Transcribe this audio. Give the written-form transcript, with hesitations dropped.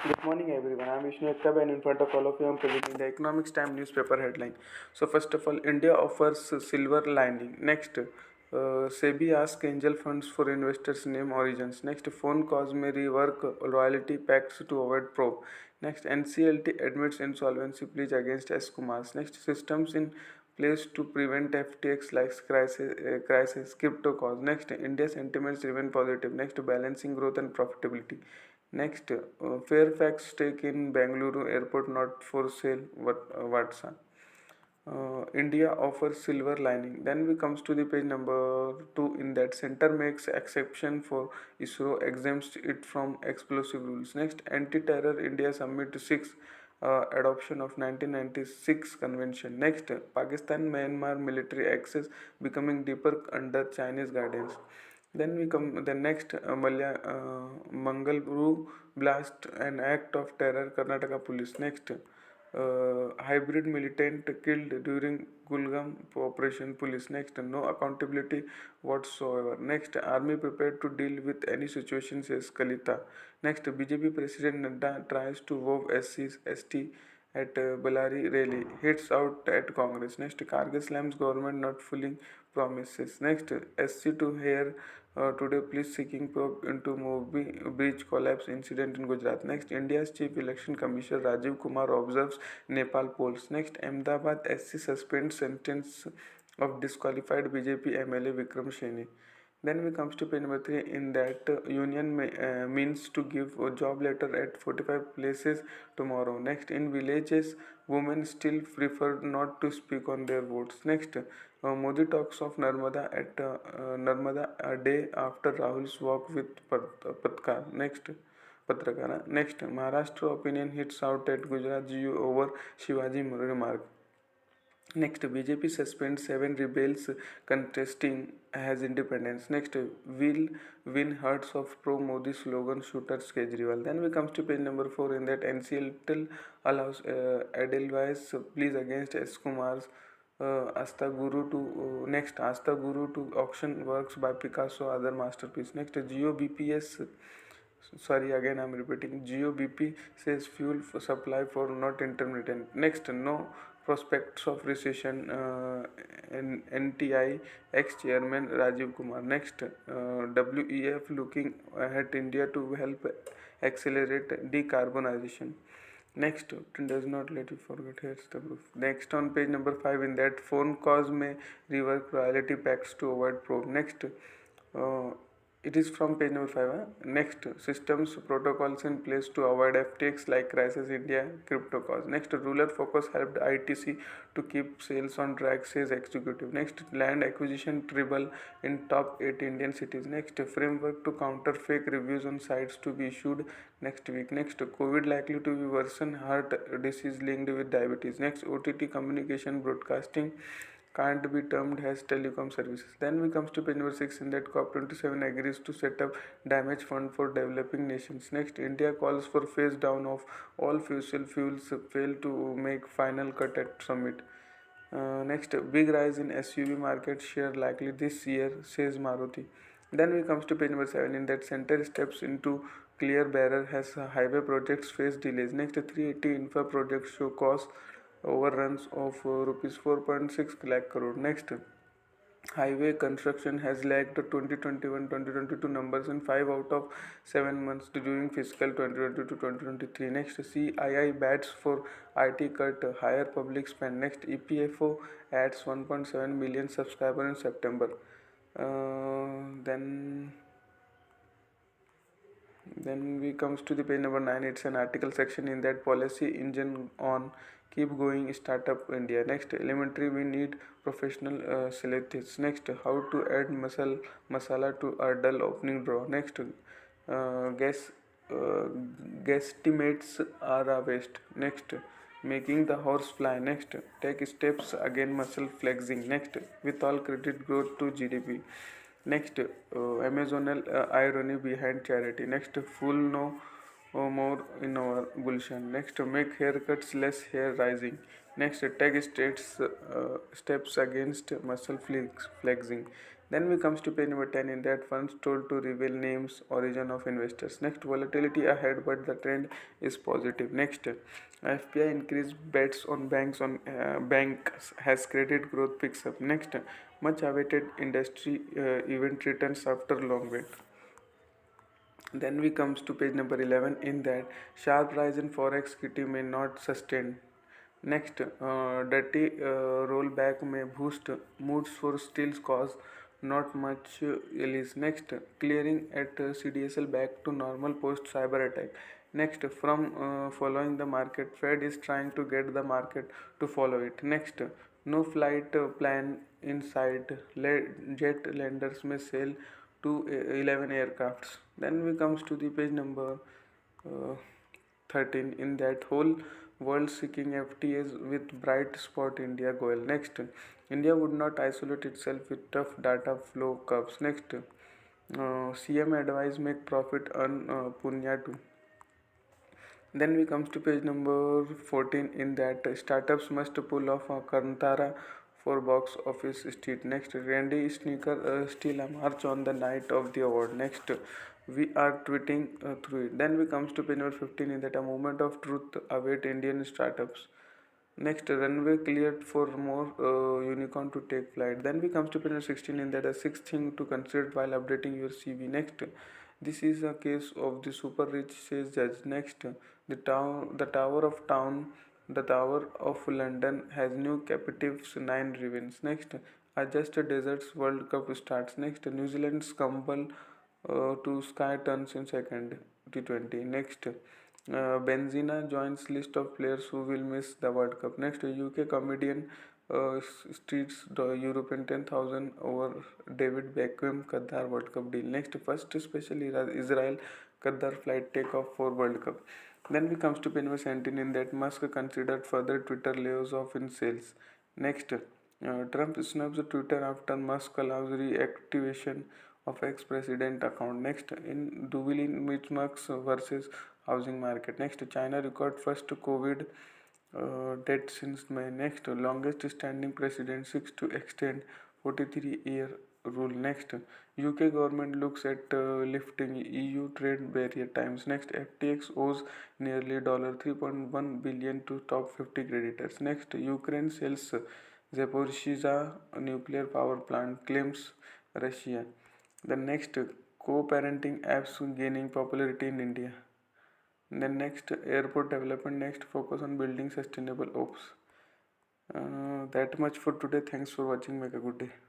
Good morning, everyone. I'm Vishnu Ektab, and in front of all of you, I'm presenting the Economics Time newspaper headline. So, first of all, India offers silver lining. Next, SEBI asks angel funds for investors' name origins. Next, phone calls may rework royalty pacts to avoid probe. Next, NCLT admits insolvency pledge against S. Kumars. Next, systems in place to prevent FTX like crisis crypto cause. Next, India sentiments remain positive. Next, balancing growth and profitability. Next, Fairfax stake in Bangalore airport not for sale. Vatsa. India offers silver lining. Then we comes to the page number 2. In that, center makes exception for ISRO, exempts it from explosive rules. Next, anti-terror India summit 6. Adoption of 1996 convention. Next, Pakistan Myanmar military access becoming deeper under Chinese guidance. Then we come the next Mangaluru blast, an act of terror, Karnataka police. Next, hybrid militant killed during Gulgam operation, police. Next, no accountability whatsoever. Next, army prepared to deal with any situation, says Kalita. Next, BJP President Nadda tries to woo SCs, ST at Ballari rally, hits out at Congress. Next, Kargil slams government not fulfilling promises. Next, SC to hear today police seeking probe into Mobi bridge collapse incident in Gujarat. Next, India's Chief Election Commissioner Rajiv Kumar observes Nepal polls. Next, Ahmedabad SC suspends sentence of disqualified BJP MLA Vikram Sheni. Then we comes to page number 3. In that, union means to give a job letter at 45 places tomorrow. Next, in villages, women still prefer not to speak on their votes. Next, Modi talks of Narmada at Narmada a day after Rahul's walk with Patkar. Patrakara. Next, Maharashtra opinion hits out at Gujarat GU over Shivaji remark. Next, BJP suspends 7 rebels contesting as independence. Next, will win hearts of pro-Modi slogan shooters Kejriwal. Then we comes to page number 4. In that, NCLT allows Edelweiss pleas against S. Kumar's Asta Guru to next Asta Guru to auction works by Picasso other masterpiece. Next, GOBPS, sorry again I'm repeating, GOBP says fuel for supply for not intermittent. Next, no prospects of recession, NTI ex-chairman Rajiv Kumar. Next, WEF looking at India to help accelerate decarbonization. Next, it does not let you forget. Here's the proof. Next, on page number 5, in that, phone calls may rework royalty pacts to avoid probe. Next, it is from page number 5. Next, systems protocols in place to avoid FTX like Crisis India crypto calls. Next, ruler focus helped ITC to keep sales on track, says executive. Next, land acquisition triple in top 8 Indian cities. Next, framework to counter fake reviews on sites to be issued next week. Next, COVID likely to be worsen heart disease linked with diabetes. Next, OTT communication broadcasting can't be termed as telecom services. Then we comes to page number 6. In that, COP27 agrees to set up damage fund for developing nations. Next, India calls for phase down of all fossil fuels, fail to make final cut at summit. Next, big rise in SUV market share likely this year, says Maruti. Then we comes to page number 7. In that, center steps into clear barrier has highway projects face delays. Next, 380 infra projects show cost overruns of rupees 4.6 lakh crore. Next, highway construction has lagged 2021-2022 numbers in 5 out of 7 months during fiscal 2022-2023. Next, CII bats for IT cut, higher public spend. Next, EPFO adds 1.7 million subscribers in September. Then we comes to the page number 9. It's an article section. In that, policy engine on keep going startup India. Next, elementary we need professional scientists. Next, how to add masala to a dull opening draw. Next, guess guesstimates are a waste. Next, making the horse fly. Next, take steps again muscle flexing. Next, with all credit growth to GDP. Next, Amazonal irony behind charity. Next, full no more in our Gulshan. Next, make haircuts less hair rising. Next, take steps against muscle flexing. Then we comes to page number 10, in that funds told to reveal names, origin of investors. Next, volatility ahead, but the trend is positive. Next, FPI increased bets on banks as credit growth picks up. Next, much awaited industry event returns after long wait. Then we comes to page number 11, in that sharp rise in forex equity may not sustain. Next, dirty rollback may boost moods for steals cause not much release. Next, clearing at CDSL back to normal post cyber attack. Next, from following the market, Fed is trying to get the market to follow it. Next, no flight plan in sight. Jet lenders may sell to 11 aircrafts. Then we comes to the page number uh, 13, in that whole world seeking FTAs with bright spot India goal. Next, India would not isolate itself with tough data flow curves. Next, CM advise make profit earn punya too. Then we comes to page number 14, in that startups must pull off a Kantara for box office street. Next, Randy Sneaker steal a march on the night of the award. Next, we are tweeting through it. Then we comes to page number 15, in that a moment of truth await Indian startups. Next, runway cleared for more unicorn to take flight. Then we comes to page 16, in that a sixth thing to consider while updating your CV. Next, this is a case of the super rich, says judge. Next, the Tower of London has new captives, 9 ravens. Next, a just a deserts World Cup starts. Next, New Zealand's stumble to Sky turns in second T20. Next, Benzema joins list of players who will miss the World Cup. Next, UK comedian streets the European 10,000 over David Beckham Qatar World Cup deal. Next, first special Israel Qatar flight takeoff for World Cup. Then we comes to page number 17, in that Musk considered further Twitter layoffs off in sales. Next, Trump snubs Twitter after Musk allows reactivation of ex-president account. Next, in Dublin meets Musk versus housing market. Next, China record first COVID death since May. Next, longest standing president seeks to extend 43-year rule. Next, UK government looks at lifting EU trade barrier times. Next, FTX owes nearly $3.1 billion to top 50 creditors. Next, Ukraine sells Zaporizhzhia nuclear power plant, claims Russia. The next, co-parenting apps gaining popularity in India. Then next, airport development. Next, focus on building sustainable ops. That much for today. Thanks for watching. Make a good day.